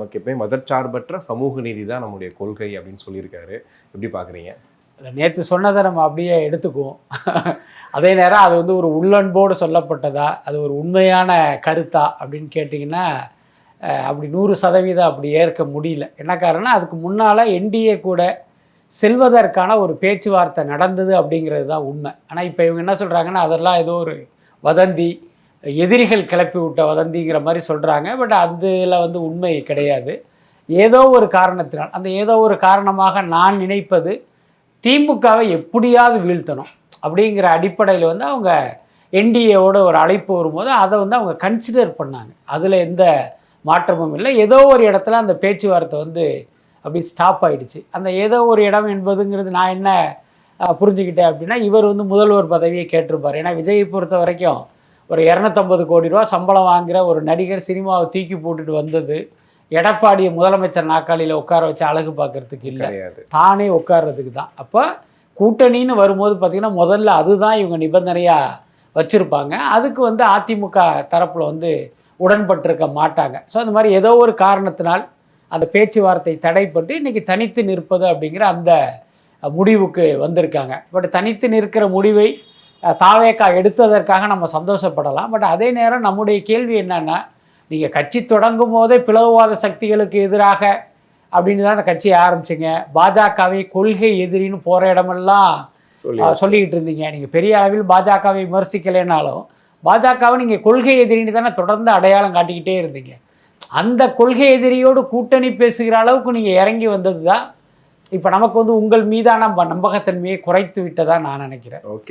நமக்கு எப்பவுமே மதச்சார்பற்ற சமூக நீதி தான் நம்முடைய கொள்கை அப்படின்னு சொல்லியிருக்காரு. எப்படி பார்க்குறீங்க? நேற்று சொன்னதை நம்ம அப்படியே எடுத்துக்குவோம். அதே நேரம் அது வந்து ஒரு உள்ளன்போடு சொல்லப்பட்டதா, அது ஒரு உண்மையான கருத்தா அப்படின்னு கேட்டிங்கன்னா அப்படி 100% அப்படி ஏற்க முடியல. என்ன காரணம், அதுக்கு முன்னால் என்டிஏ கூட செல்வதற்கான ஒரு பேச்சுவார்த்தை நடந்தது அப்படிங்கிறது தான் உண்மை. ஆனால் இப்போ இவங்க என்ன சொல்கிறாங்கன்னா, அதெல்லாம் ஏதோ ஒரு வதந்தி, எதிரிகள் கிளப்பி விட்ட வதந்திங்கிற மாதிரி சொல்கிறாங்க. பட் அதில் வந்து உண்மை கிடையாது. ஏதோ ஒரு காரணத்தினால், அந்த ஏதோ ஒரு காரணமாக நான் நினைப்பது திமுகவை எப்படியாவது வீழ்த்தணும் அப்படிங்கிற அடிப்படையில் வந்து அவங்க என்டிஏவோட ஒரு அழைப்பு வரும்போது அதை வந்து அவங்க கன்சிடர் பண்ணாங்க. அதில் எந்த மாற்றமும் இல்லை. ஏதோ ஒரு இடத்துல அந்த பேச்சுவார்த்தை வந்து அப்படி ஸ்டாப் ஆகிடுச்சு. அந்த ஏதோ ஒரு இடம் என்பதுங்கிறது நான் என்ன புரிஞ்சுக்கிட்டேன் அப்படின்னா, இவர் வந்து முதல்வர் பதவியை கேட்டிருப்பார். ஏன்னா விஜயை பொறுத்த வரைக்கும் ஒரு 250 கோடி ரூபா சம்பளம் வாங்குகிற ஒரு நடிகர் சினிமாவை தூக்கி போட்டுட்டு வந்தது எடப்பாடியை முதலமைச்சர் நாற்காலியில் உட்கார வச்சு அழகு பார்க்கறதுக்கு இல்லை, தானே உட்கார்றதுக்கு தான். அப்போ கூட்டணின்னு வரும்போது பார்த்திங்கன்னா முதல்ல அதுதான் இவங்க நிபந்தனையாக வச்சுருப்பாங்க. அதுக்கு வந்து அதிமுக தரப்பில் வந்து உடன்பட்டிருக்க மாட்டாங்க. ஸோ அந்த மாதிரி ஏதோ ஒரு காரணத்தினால் அந்த பேச்சுவார்த்தை தடைப்பட்டு இன்றைக்கி தனித்து நிற்பது அப்படிங்கிற அந்த முடிவுக்கு வந்திருக்காங்க. பட் தனித்து நிற்கிற முடிவை தாவேக்கா எடுத்ததற்காக நம்ம சந்தோஷப்படலாம். பட் அதே நேரம் நம்முடைய கேள்வி என்னென்னா, நீங்கள் கட்சி தொடங்கும் போதே பிளவுவாத சக்திகளுக்கு எதிராக அப்படின்னு தான் அந்த கட்சியை ஆரம்பிச்சிங்க. பாஜகவை கொள்கை எதிரின்னு போகிற இடமெல்லாம் சொல்லிக்கிட்டு இருந்தீங்க. நீங்கள் பெரிய அளவில் பாஜகவை விமர்சிக்கலைனாலும் பாஜகவை நீங்கள் கொள்கை எதிரின்னு தானே தொடர்ந்து அடையாளம் காட்டிக்கிட்டே இருந்தீங்க. அந்த கொள்கை எதிரியோடு கூட்டணி பேசுகிற அளவுக்கு நீங்கள் இறங்கி வந்தது தான் இப்போ நமக்கு வந்து உங்கள் மீதான நம்பகத்தன்மையை குறைத்து விட்டதாக நான் நினைக்கிறேன். ஓகே.